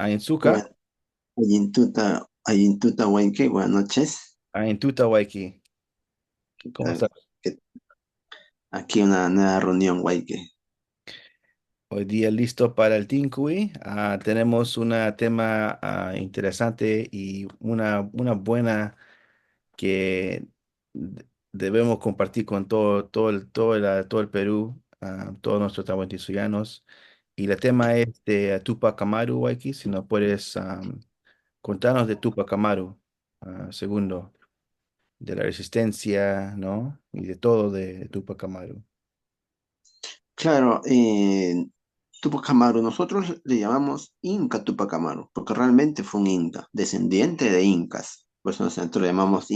Ainsuka, Bueno, Ayintuta Huayque, buenas noches. Aintuta Waiki. ¿Qué ¿Cómo tal? estás? ¿Qué- Aquí una nueva reunión, Huayque. Hoy día listo para el Tinkui. Tenemos un tema interesante y una buena que debemos compartir con todo el Perú, todos nuestros tahuantinsuyanos. Y el tema es de Tupac Amaru, Waiki. Si nos puedes contarnos de Tupac Amaru, segundo, de la resistencia, ¿no? Y de todo de Tupac Amaru. Claro, Tupac Amaru, nosotros le llamamos Inca Tupac Amaru, porque realmente fue un Inca, descendiente de Incas. Por eso nosotros le llamamos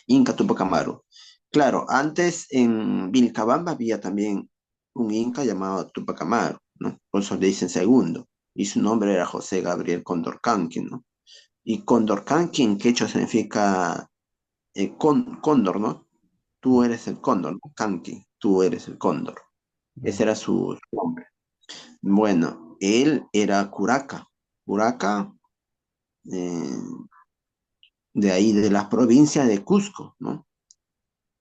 Inca Tupac Amaru. Claro, antes en Vilcabamba había también un Inca llamado Tupac Amaru, ¿no? Por eso le dicen segundo. Y su nombre era José Gabriel Condorcanqui, ¿no? Y Condorcanqui en quechua significa cóndor, ¿no? Tú eres el cóndor, ¿no? Kanki, tú eres el cóndor. Ese era su nombre. Bueno, él era curaca. Curaca, eh, de ahí, de las provincias de Cusco, ¿no?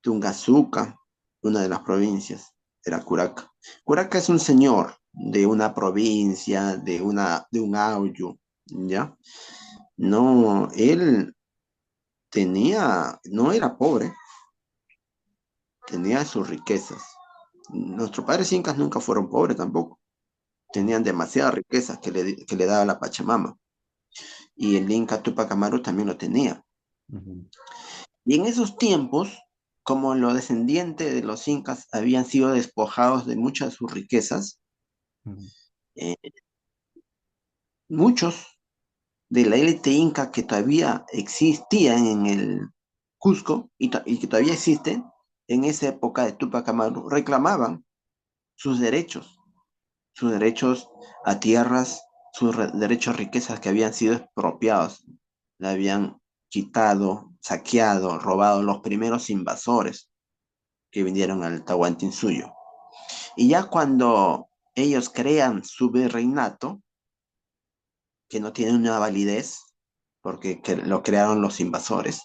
Tungazuca, una de las provincias, era Curaca. Curaca es un señor de una provincia, de un auyo, ¿ya? No, él no era pobre, tenía sus riquezas. Nuestros padres incas nunca fueron pobres tampoco. Tenían demasiadas riquezas que le daba la Pachamama. Y el Inca Tupac Amaru también lo tenía. Ujú, Y en esos tiempos, como los descendientes de los incas habían sido despojados de muchas de sus riquezas, ujú, eh, muchos de la élite inca que todavía existían en el Cusco y que todavía existen, en esa época de Tupac Amaru, reclamaban sus sus derechos a tierras, derechos a riquezas que habían sido expropiados, le habían quitado, saqueado, robado los primeros invasores que vinieron al Tahuantinsuyo. Y ya cuando ellos crean su virreinato, que no tiene una validez, porque lo crearon los invasores,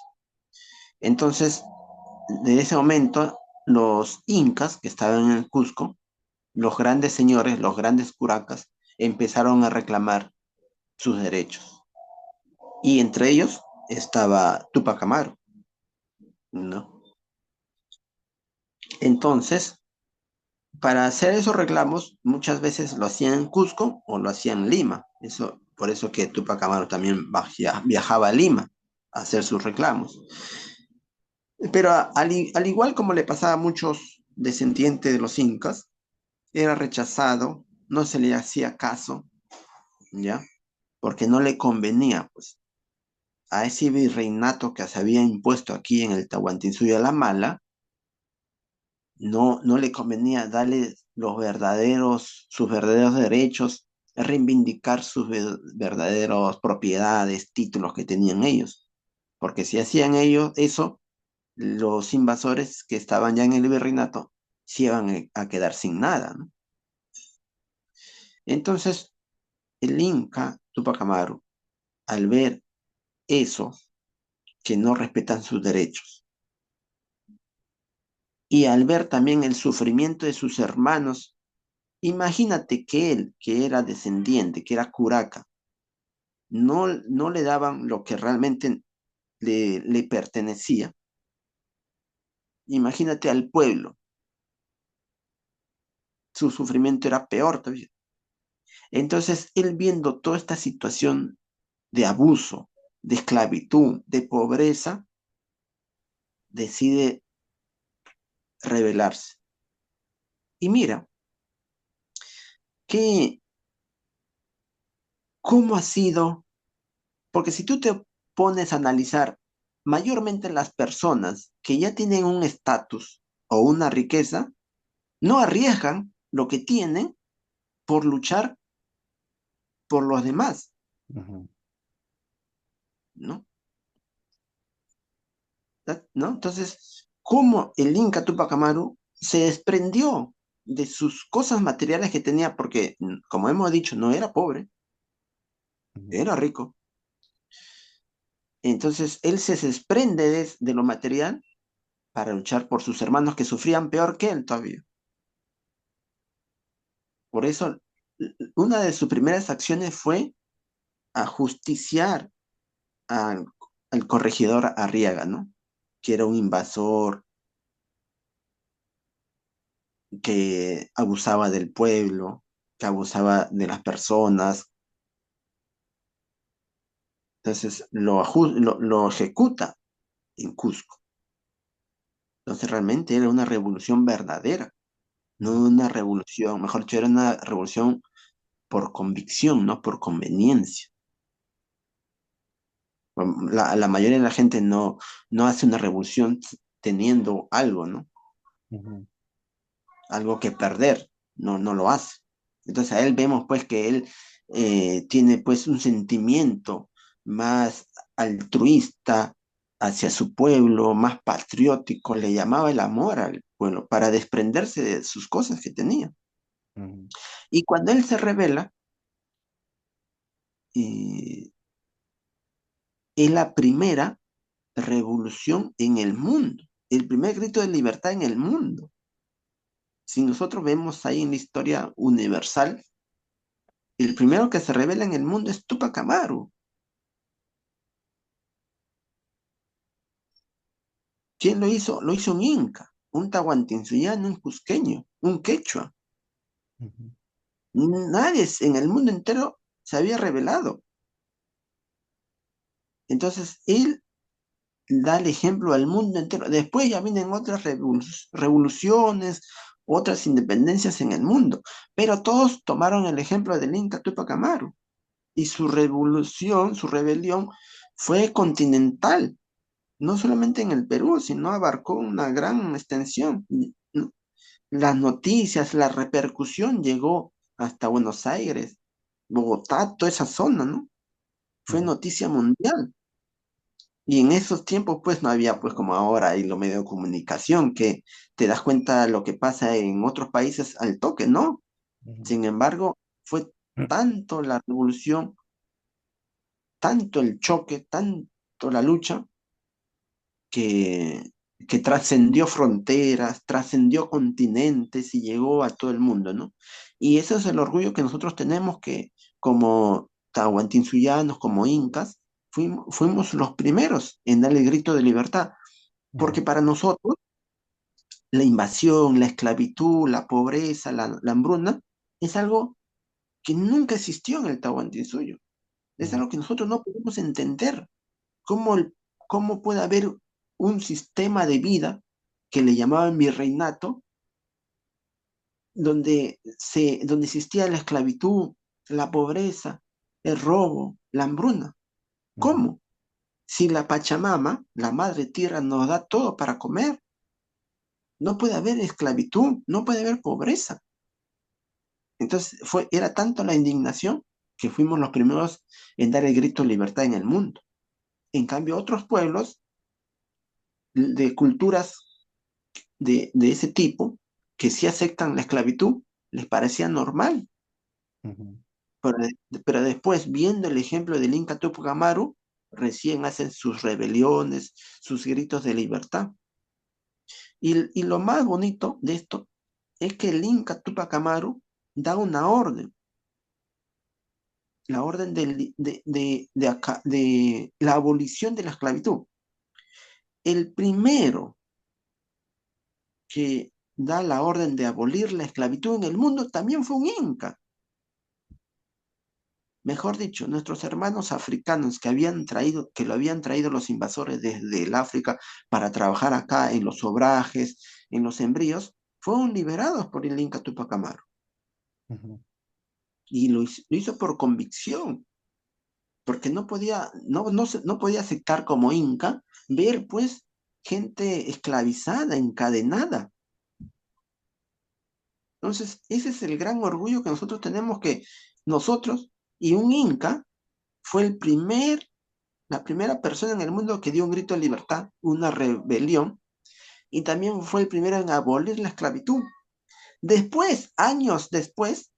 entonces, de ese momento, los incas que estaban en el Cusco, los grandes señores, los grandes curacas, empezaron a reclamar sus derechos. Y entre ellos estaba Tupac Amaru, ¿no? Entonces, para hacer esos reclamos, muchas veces lo hacían en Cusco o lo hacían en Lima. Por eso que Tupac Amaru también viajaba a Lima a hacer sus reclamos. Pero al igual como le pasaba a muchos descendientes de los incas, era rechazado, no se le hacía caso, ¿ya? Porque no le convenía, pues, a ese virreinato que se había impuesto aquí en el Tahuantinsuyo a la mala, no le convenía darle sus verdaderos derechos, reivindicar sus verdaderas propiedades, títulos que tenían ellos. Porque si hacían ellos eso, los invasores que estaban ya en el virreinato se iban a quedar sin nada, ¿no? Entonces, el Inca Tupac Amaru, al ver eso, que no respetan sus derechos, y al ver también el sufrimiento de sus hermanos, imagínate que él, que era descendiente, que era curaca, no le daban lo que realmente le pertenecía. Imagínate al pueblo, su sufrimiento era peor todavía. Entonces, él viendo toda esta situación de abuso, de esclavitud, de pobreza, decide rebelarse. Y mira, que, ¿cómo ha sido? Porque si tú te pones a analizar, mayormente las personas que ya tienen un estatus o una riqueza, no arriesgan lo que tienen por luchar por los demás, ujú. ¿no? ¿No? Entonces, ¿cómo el Inca Tupac Amaru se desprendió de sus cosas materiales que tenía? Porque, como hemos dicho, no era pobre, ujú, era rico. Entonces él se desprende de lo material para luchar por sus hermanos que sufrían peor que él todavía. Por eso, una de sus primeras acciones fue ajusticiar al, al corregidor Arriaga, ¿no? Que era un invasor que abusaba del pueblo, que abusaba de las personas. Entonces lo ejecuta en Cusco. Entonces realmente era una revolución verdadera, no ujú, una revolución, mejor dicho, era una revolución por convicción, no por conveniencia. La mayoría de la gente no hace una revolución teniendo algo, ¿no? ujú, Algo que perder, no lo hace. Entonces a él vemos pues que él tiene pues un sentimiento más altruista hacia su pueblo, más patriótico, le llamaba el amor al pueblo para desprenderse de sus cosas que tenía. ujú, Y cuando él se revela, eh, es la primera revolución en el mundo, el primer grito de libertad en el mundo. Si nosotros vemos ahí en la historia universal, el primero que se revela en el mundo es Tupac Amaru. ¿Quién lo hizo? Lo hizo un inca, un tahuantinsuyo, un cusqueño, un quechua. ujú, Nadie en el mundo entero se había revelado. Entonces, él da el ejemplo al mundo entero. Después ya vienen otras revoluciones, otras independencias en el mundo, pero todos tomaron el ejemplo del Inca Tupac Amaru y su revolución, su rebelión fue continental, no solamente en el Perú, sino abarcó una gran extensión. Las noticias, la repercusión llegó hasta Buenos Aires, Bogotá, toda esa zona, ¿no? Fue ujú, noticia mundial. Y en esos tiempos, pues no había, pues como ahora, hay los medios de comunicación, que te das cuenta de lo que pasa en otros países al toque, ¿no? ujú, Sin embargo, fue tanto la revolución, tanto el choque, tanto la lucha, que, que trascendió fronteras, trascendió continentes y llegó a todo el mundo, ¿no? Y ese es el orgullo que nosotros tenemos que, como tahuantinsuyanos, como incas, fuimos los primeros en dar el grito de libertad. Porque ujú, para nosotros la invasión, la esclavitud, la pobreza, la hambruna, es algo que nunca existió en el Tahuantinsuyo. Es ujú, algo que nosotros no podemos entender. ¿Cómo, cómo puede haber un sistema de vida que le llamaban virreinato, donde existía la esclavitud, la pobreza, el robo, la hambruna? ujú, ¿Cómo? Si la Pachamama, la madre tierra, nos da todo para comer, no puede haber esclavitud, no puede haber pobreza. Entonces era tanto la indignación que fuimos los primeros en dar el grito de libertad en el mundo. En cambio, otros pueblos de culturas de ese tipo, que sí aceptan la esclavitud, les parecía normal. ujú, Pero, pero después, viendo el ejemplo del Inca Tupac Amaru, recién hacen sus rebeliones, sus gritos de libertad. Y lo más bonito de esto es que el Inca Tupac Amaru da una orden, la orden de la abolición de la esclavitud. El primero que da la orden de abolir la esclavitud en el mundo también fue un inca. Mejor dicho, nuestros hermanos africanos que lo habían traído los invasores desde el África para trabajar acá en los obrajes, en los sembríos, fueron liberados por el Inca Tupac Amaru. ujú, Y lo hizo por convicción, porque no podía aceptar como Inca ver pues gente esclavizada, encadenada. Entonces, ese es el gran orgullo que nosotros tenemos, que nosotros y un Inca fue la primera persona en el mundo que dio un grito de libertad, una rebelión, y también fue el primero en abolir la esclavitud. Después, años después,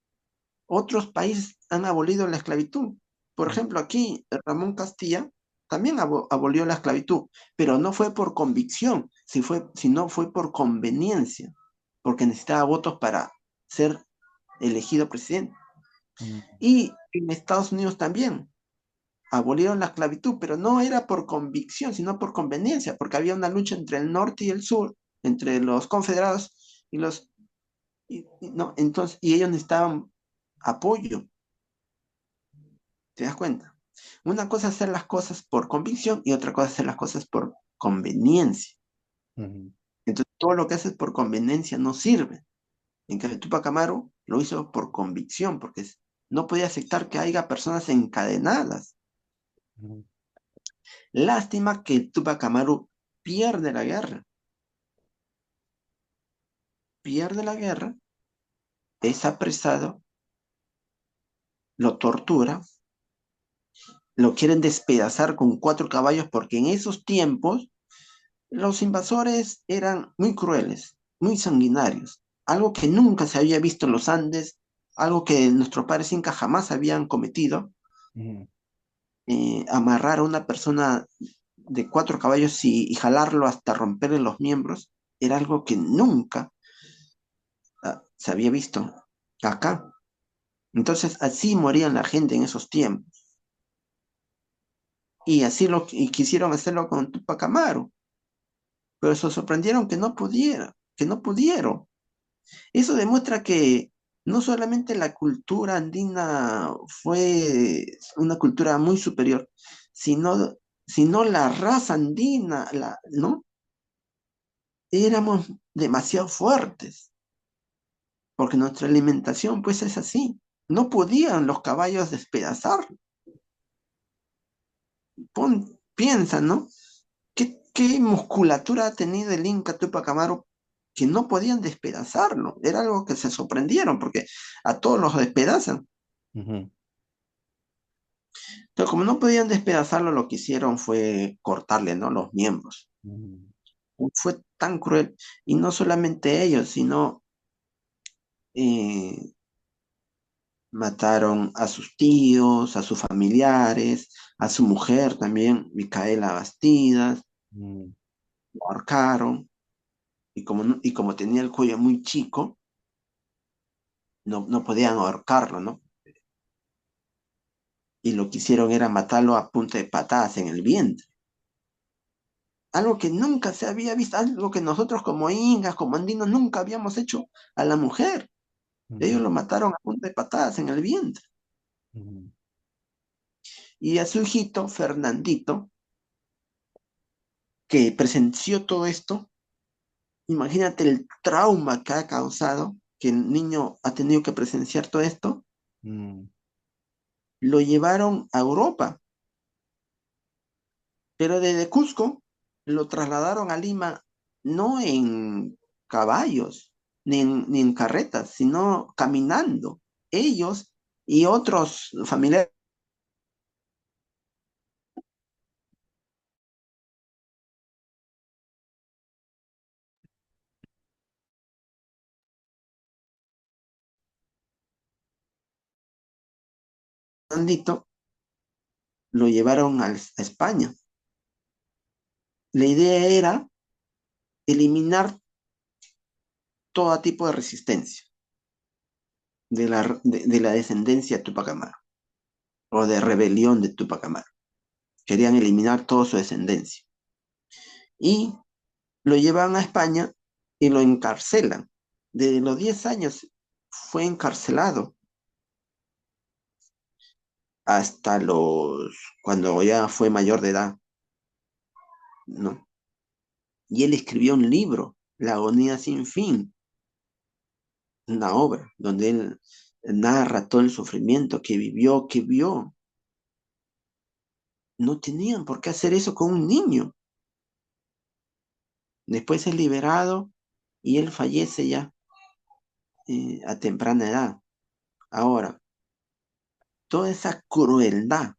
otros países han abolido la esclavitud. Por ejemplo, aquí Ramón Castilla también abolió la esclavitud, pero no fue por convicción, sino fue por conveniencia, porque necesitaba votos para ser elegido presidente. Ujú, Y en Estados Unidos también abolieron la esclavitud, pero no era por convicción, sino por conveniencia, porque había una lucha entre el norte y el sur, entre los confederados y los... no, entonces, y ellos necesitaban apoyo, ¿te das cuenta? Una cosa es hacer las cosas por convicción y otra cosa es hacer las cosas por conveniencia. ujú, Entonces, todo lo que haces por conveniencia no sirve. En cambio, Tupac Amaru lo hizo por convicción, porque no podía aceptar que haya personas encadenadas. ujú, Lástima que Tupac Amaru pierde la guerra. Pierde la guerra, es apresado, lo tortura, lo quieren despedazar con 4 caballos, porque en esos tiempos los invasores eran muy crueles, muy sanguinarios, algo que nunca se había visto en los Andes, algo que nuestros padres incas jamás habían cometido. ujú, Amarrar a una persona de 4 caballos y jalarlo hasta romperle los miembros era algo que nunca se había visto acá. Entonces así morían la gente en esos tiempos. Y y quisieron hacerlo con Tupac Amaru, pero se sorprendieron que no pudieron. Eso demuestra que no solamente la cultura andina fue una cultura muy superior, sino la raza andina, ¿no? Éramos demasiado fuertes, porque nuestra alimentación pues es así. No podían los caballos despedazar. Piensa, ¿no? ¿Qué musculatura ha tenido el Inca Tupac Amaru que no podían despedazarlo? Era algo que se sorprendieron, porque a todos los despedazan. ujú, Pero como no podían despedazarlo, lo que hicieron fue cortarle, ¿no? Los miembros. ujú, Fue tan cruel. Y no solamente ellos, sino eh, mataron a sus tíos, a sus familiares, a su mujer también, Micaela Bastidas, ujú, lo ahorcaron. Y como tenía el cuello muy chico, no podían ahorcarlo, ¿no? Y lo que hicieron era matarlo a punta de patadas en el vientre. Algo que nunca se había visto, algo que nosotros como incas, como andinos, nunca habíamos hecho a la mujer. Ellos ujú, lo mataron a punta de patadas en el vientre. ujú, Y a su hijito, Fernandito, que presenció todo esto, imagínate el trauma que ha causado, que el niño ha tenido que presenciar todo esto, ujú, lo llevaron a Europa, pero desde Cusco lo trasladaron a Lima, no en caballos, ni en carretas, sino caminando. Ellos y otros familiares de Fernandito lo llevaron a España. La idea era eliminar todo tipo de resistencia de la descendencia Tupac Amaru o de rebelión de Tupac Amaru. Querían eliminar toda su descendencia. Y lo llevan a España y lo encarcelan. Desde los 10 años fue encarcelado hasta cuando ya fue mayor de edad, ¿no? Y él escribió un libro, La agonía sin fin, una obra donde él narra todo el sufrimiento que vivió, que vio. No tenían por qué hacer eso con un niño. Después es liberado y él fallece ya a temprana edad. Ahora, toda esa crueldad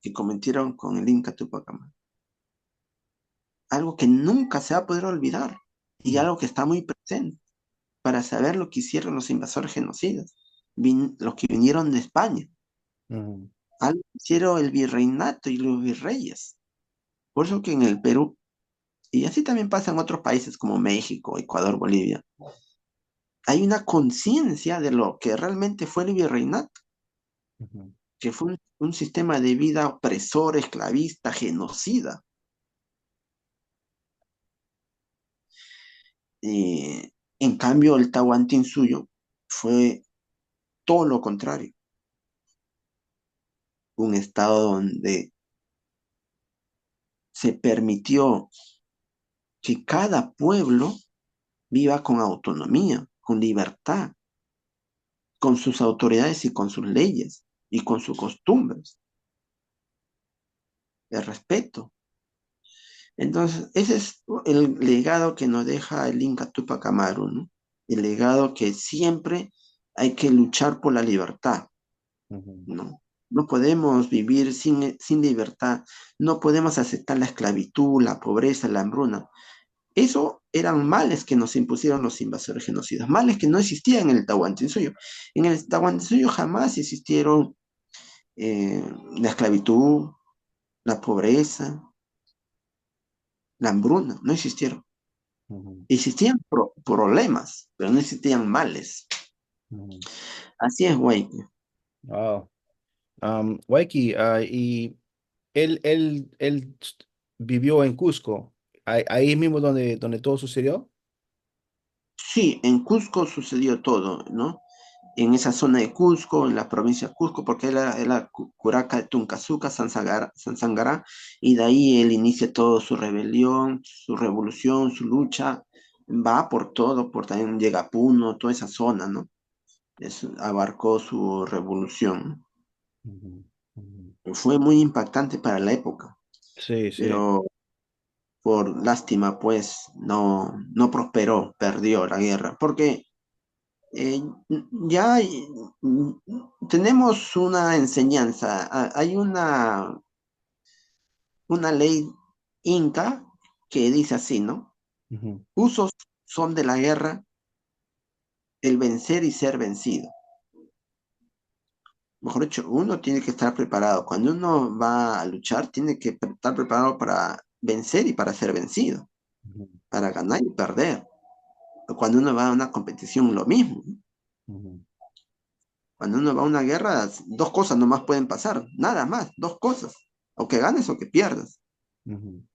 que cometieron con el Inca Tupac Amaru, algo que nunca se va a poder olvidar y ujú, algo que está muy presente para saber lo que hicieron los invasores genocidas, los que vinieron de España. ujú. algo hicieron el virreinato y los virreyes. Por eso que en el Perú, y así también pasa en otros países como México, Ecuador, Bolivia, hay una conciencia de lo que realmente fue el virreinato, Ujú, que fue un sistema de vida opresor, esclavista, genocida. Eh, en cambio, el Tahuantinsuyo fue todo lo contrario, un estado donde se permitió que cada pueblo viva con autonomía, con libertad, con sus autoridades y con sus leyes y con sus costumbres, el respeto. Entonces, ese es el legado que nos deja el Inca Tupac Amaru, ¿no? El legado que siempre hay que luchar por la libertad, ujú, ¿no? No podemos vivir sin libertad, no podemos aceptar la esclavitud, la pobreza, la hambruna. Eso eran males que nos impusieron los invasores genocidas, males que no existían en el Tahuantinsuyo. En el Tahuantinsuyo jamás existieron eh, la esclavitud, la pobreza, la hambruna, no existieron. ujú, Existían problemas, pero no existían males. ujú. Así es, güey. Wow. Waiki, y él vivió en Cusco, ahí mismo donde todo sucedió. Sí, en Cusco sucedió todo, ¿no? En esa zona de Cusco, en la provincia de Cusco, porque era Curaca de Tuncazuca, Sansangará, y de ahí él inicia toda su rebelión, su revolución, su lucha, va por todo, por también llega a Puno, toda esa zona, ¿no? Abarcó su revolución. Ujú, ujú. Fue muy impactante para la época, Sí, sí. pero por lástima, pues no prosperó, perdió la guerra, porque eh, ya tenemos una enseñanza, hay una ley inca que dice así, ¿no? Ujú, Usos son de la guerra el vencer y ser vencido. Mejor dicho, uno tiene que estar preparado. Cuando uno va a luchar, tiene que estar preparado para vencer y para ser vencido, ujú, para ganar y perder. Cuando uno va a una competición, lo mismo, ¿no? ujú, Cuando uno va a una guerra, dos cosas nomás pueden pasar, nada más, dos cosas. O que ganes o que pierdas. ujú,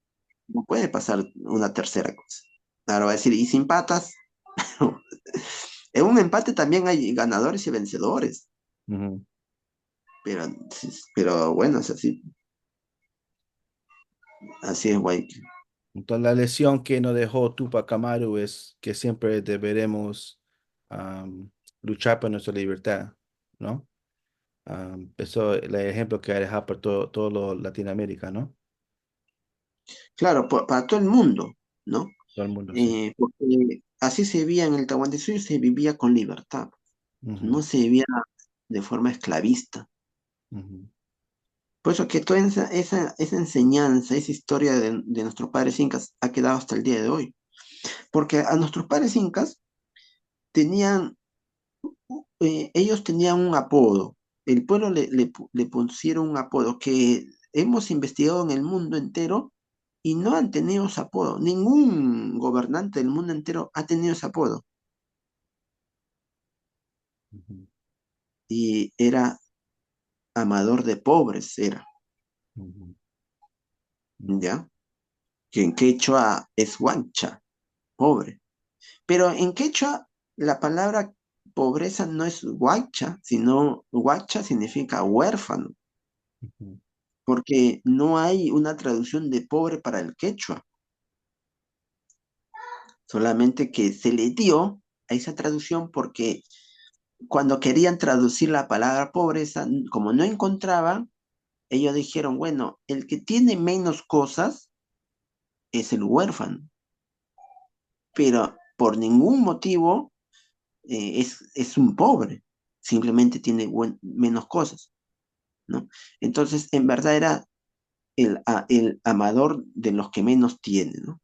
No puede pasar una tercera cosa. Ahora va a decir, ¿y si empatas? En un empate también hay ganadores y vencedores. ujú. Pero, pero bueno, es así. Así es, guay. Entonces, la lección que nos dejó Tupac Amaru es que siempre deberemos luchar por nuestra libertad, ¿no? Eso es el ejemplo que ha dejado por todo Latinoamérica, ¿no? Claro, para todo el mundo, ¿no? Todo el mundo, sí. Porque así se vivía en el Tahuantinsuyo, se vivía con libertad. No Ujú, se vivía de forma esclavista. ujú, Por eso que toda esa enseñanza, esa historia de nuestros padres incas ha quedado hasta el día de hoy. Porque a nuestros padres incas tenían, ellos tenían un apodo. El pueblo le pusieron un apodo que hemos investigado en el mundo entero y no han tenido ese apodo. Ningún gobernante del mundo entero ha tenido ese apodo. ujú, Y era amador de pobres, era, ujú, ujú, ¿ya? Que en quechua es guancha, pobre. Pero en quechua la palabra pobreza no es huacha, sino huacha significa huérfano, ujú, porque no hay una traducción de pobre para el quechua, solamente que se le dio a esa traducción porque cuando querían traducir la palabra pobreza, como no encontraban, ellos dijeron, bueno, el que tiene menos cosas es el huérfano, pero por ningún motivo es un pobre, simplemente tiene menos cosas, ¿no? Entonces, en verdad era el amador de los que menos tienen, ¿no?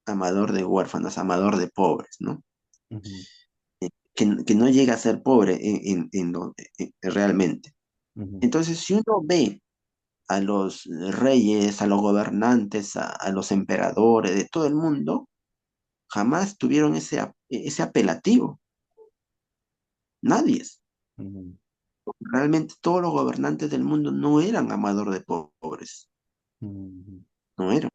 Amador de huérfanos, amador de pobres, ¿no? ujú. Que no llega a ser pobre realmente. ujú, Entonces, si uno ve a los reyes, a los gobernantes, a los emperadores de todo el mundo, jamás tuvieron ese apelativo. Nadie. ujú, Realmente todos los gobernantes del mundo no eran amador de pobres, ujú. no eran.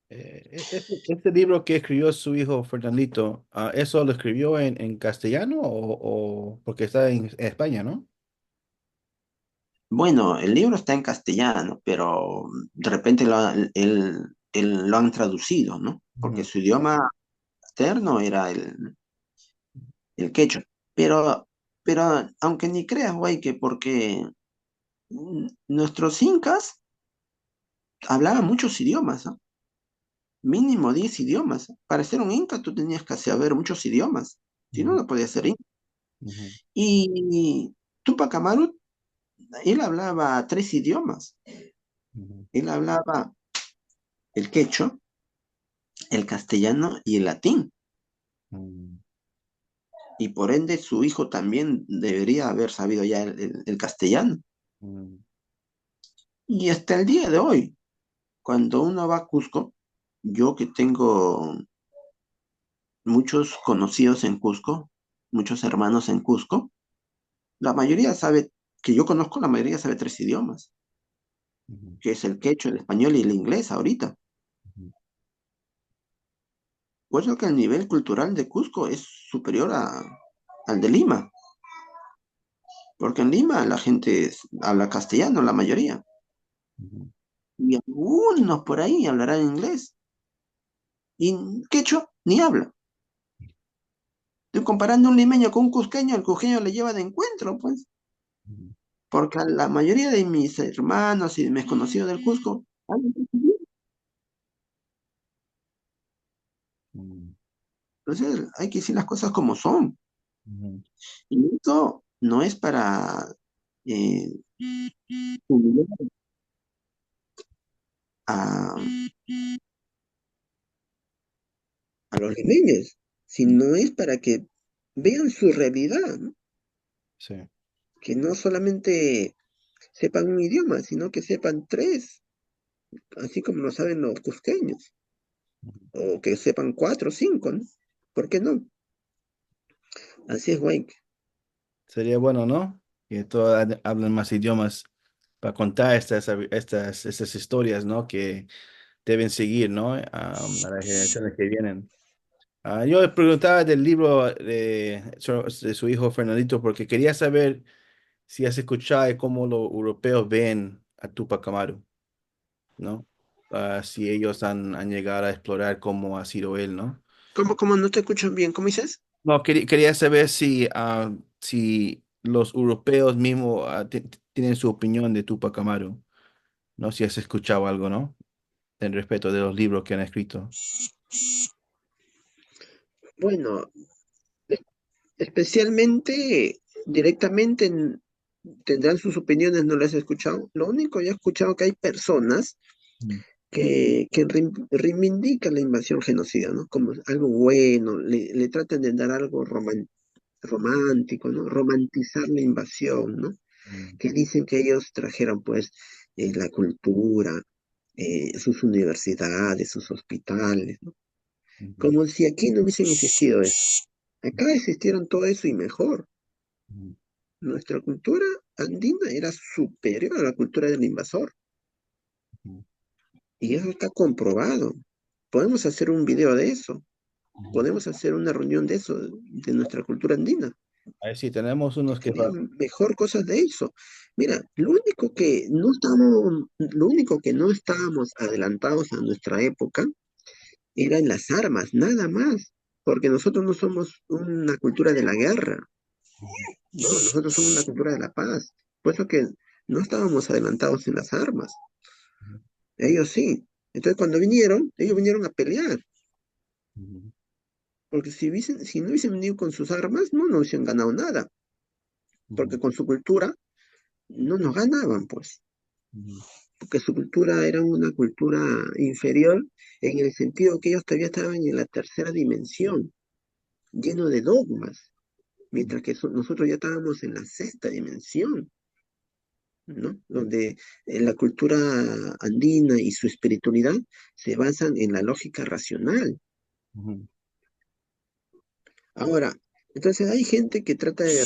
Este libro que escribió su hijo Fernandito, ¿eso lo escribió en castellano porque está en España, ¿no? Bueno, el libro está en castellano, pero de repente él lo han traducido, ¿no? Porque Ujú, su idioma materno era el quechua. Pero, pero aunque ni creas, güey, que porque nuestros incas hablaban muchos idiomas, ¿no? Mínimo 10 idiomas. Para ser un inca tú tenías que saber muchos idiomas. Si no, ujú, no podías ser inca. ujú, Y Tupac Amaru, él hablaba 3 idiomas. ujú, Él hablaba el quechua, el castellano y el latín. ujú, Y por ende su hijo también debería haber sabido ya el castellano. ujú, Y hasta el día de hoy, cuando uno va a Cusco, yo que tengo muchos conocidos en Cusco, muchos hermanos en Cusco, la mayoría sabe, que yo conozco, la mayoría sabe 3 idiomas, ujú, que es el quechua, el español y el inglés ahorita. ujú. Por eso que el nivel cultural de Cusco es superior al de Lima, porque en Lima la gente habla castellano, la mayoría, Ujú, y algunos por ahí hablarán inglés, y quechua ni habla. Estoy comparando un limeño con un cusqueño, el cusqueño le lleva de encuentro, pues, ujú, porque a la mayoría de mis hermanos y de mis conocidos del Cusco hablan castellano. ujú, Entonces hay que decir las cosas como son. ujú. Y esto no es para eh, humillar a, a los limeños, sino es para que vean su realidad, ¿no? Sí. Que no solamente sepan un idioma, sino que sepan 3, así como lo saben los cusqueños, Ujú. o que sepan 4 o 5, ¿no? ¿Por qué no? Así es, Wake. Sería bueno, ¿no? Que todos hablen más idiomas para contar estas historias, ¿no? Que deben seguir, ¿no? A las generaciones que vienen. Yo le preguntaba del libro de su hijo Fernandito porque quería saber si has escuchado de cómo los europeos ven a Tupac Amaru, ¿no? Si ellos han llegado a explorar cómo ha sido él, ¿no? ¿Cómo no te escuchan bien? ¿Cómo dices? No, quería saber si los europeos mismos tienen su opinión de Tupac Amaru, ¿no? Si has escuchado algo, ¿no? En respecto de los libros que han escrito. Bueno, especialmente, directamente tendrán sus opiniones, no las he escuchado. Lo único que he escuchado que hay personas Mm, que reivindican la invasión genocida, ¿no? Como algo bueno, le tratan de dar algo romántico, ¿no? Romantizar la invasión, ¿no? mm, Que dicen que ellos trajeron, pues, la cultura, sus universidades, sus hospitales, ¿no? mm, Como si aquí no hubiesen existido eso. Acá existieron todo eso y mejor. mm, Nuestra cultura andina era superior a la cultura del invasor. mm, Y eso está comprobado. Podemos hacer un video de eso. mm. Podemos hacer una reunión de eso, de nuestra cultura andina. A ver si tenemos unos que... Sería mejor cosas de eso. Mira, lo único que no estábamos adelantados a nuestra época eran las armas, nada más. Porque nosotros no somos una cultura de la guerra. No, nosotros somos una cultura de la paz. Por eso que no estábamos adelantados en las armas. Ellos sí. Entonces cuando vinieron, ellos vinieron a pelear. Ujú, Porque si no hubiesen venido con sus armas, no hubiesen ganado nada. ujú, Porque con su cultura no nos ganaban, pues. ujú, Porque su cultura era una cultura inferior en el sentido que ellos todavía estaban en la tercera dimensión, lleno de dogmas, ujú, mientras que nosotros ya estábamos en la sexta dimensión. ¿no? Donde la cultura andina y su espiritualidad se basan en la lógica racional. Ujú, Ahora, entonces hay gente que trata de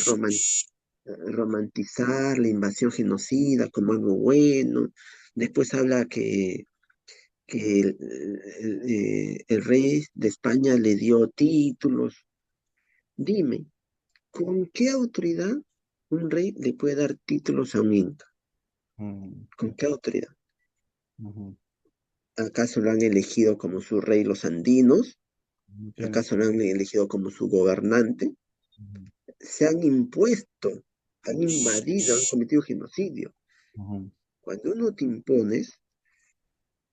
romantizar la invasión genocida como algo bueno. Después habla que el rey de España le dio títulos. Dime, ¿con qué autoridad un rey le puede dar títulos a un inca? ujú, ¿Con qué autoridad? ujú. ¿Acaso lo han elegido como su rey los andinos? No tiene. ¿Acaso lo han elegido como su gobernante? Ujú, Se han impuesto, han invadido, han cometido genocidio. ujú, Cuando uno te impones,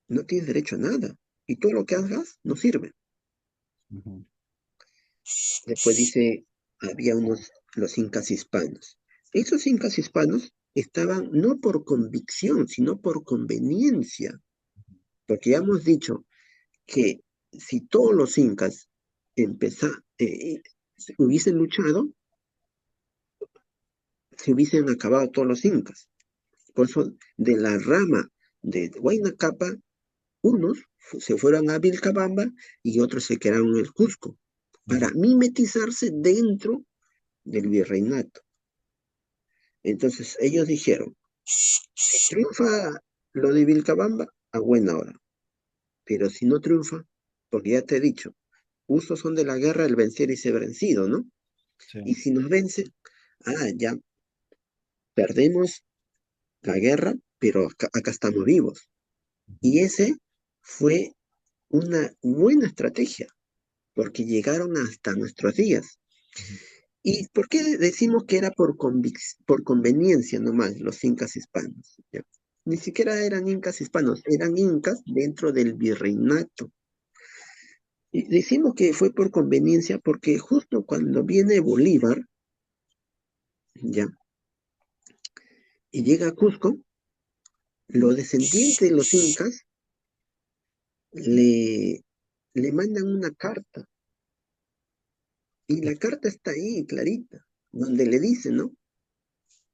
no tienes derecho a nada. Y todo lo que hagas no sirve. ujú, Después dice, había los incas hispanos. Esos incas hispanos estaban no por convicción, sino por conveniencia. Porque ya hemos dicho que si todos los incas hubiesen luchado, se hubiesen acabado todos los incas. Por eso, de la rama de Huayna Capa, unos se fueron a Vilcabamba y otros se quedaron en el Cusco para ujú, mimetizarse dentro del virreinato. Entonces ellos dijeron, si triunfa lo de Vilcabamba, a buena hora, pero si no triunfa, porque ya te he dicho, usos son de la guerra el vencer y ser vencido, ¿no? sí, Y si nos vencen, ya perdemos la guerra, pero acá estamos vivos. Y ujú, ese fue una buena estrategia, porque llegaron hasta nuestros días. ujú, ¿Y por qué decimos que era por conveniencia nomás los incas hispanos? ¿Ya? Ni siquiera eran incas hispanos, eran incas dentro del virreinato. Y decimos que fue por conveniencia porque justo cuando viene Bolívar, ya, y llega a Cusco, los descendientes de los incas le, le mandan una carta, y la carta está ahí, clarita, donde le dice, ¿no?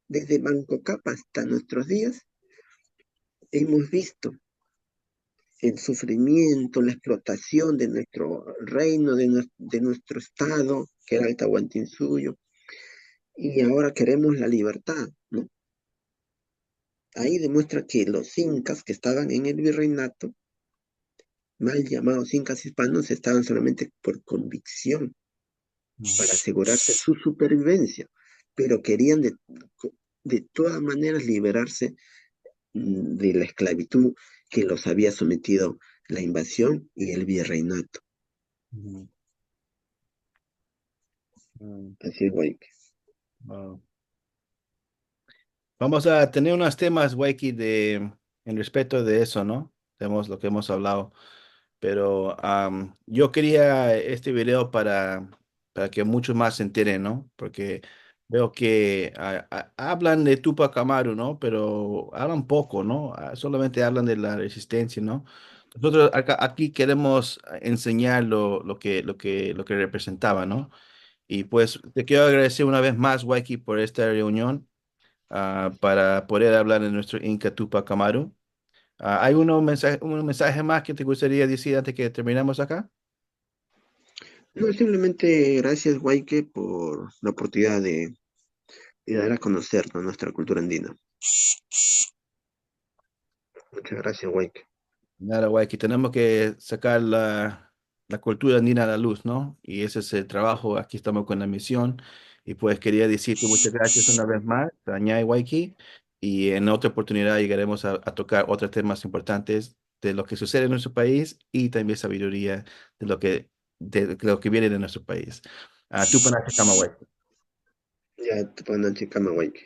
Desde Manco Capa hasta nuestros días, hemos visto el sufrimiento, la explotación de nuestro reino, de nuestro estado, que era el Tahuantinsuyo, y ahora queremos la libertad, ¿no? Ahí demuestra que los incas que estaban en el virreinato, mal llamados incas hispanos, estaban solamente por convicción, ujú, para asegurarse su supervivencia, pero querían de todas maneras liberarse de la esclavitud que los había sometido la invasión y el virreinato. ujú, ujú. Así es, güey. Wow. Vamos a tener unos temas, Waiki, en respecto de eso, ¿no? Tenemos lo que hemos hablado. Pero yo quería este video para que muchos más se enteren, ¿no? Porque veo que hablan de Tupac Amaru, ¿no? Pero hablan poco, ¿no? Solamente hablan de la resistencia, ¿no? Nosotros aquí queremos enseñar lo que representaba, ¿no? Y pues te quiero agradecer una vez más, Waiki, por esta reunión para poder hablar de nuestro Inca Tupac Amaru. ¿Hay un mensaje más que te gustaría decir antes que terminemos acá? No, simplemente gracias, Guayque, por la oportunidad de dar a conocer, ¿no?, nuestra cultura andina. Muchas gracias, Guayque. Nada, guay, que tenemos que sacar la cultura andina a la luz, ¿no? Y ese es el trabajo. Aquí estamos con la misión. Y pues quería decirte muchas gracias una vez más, Tañay Waiki. Y en otra oportunidad llegaremos a tocar otros temas importantes de lo que sucede en nuestro país y también sabiduría de lo que viene de nuestro país. Tu panache, kama, Waiki. Ya te puedo chica, Guayque.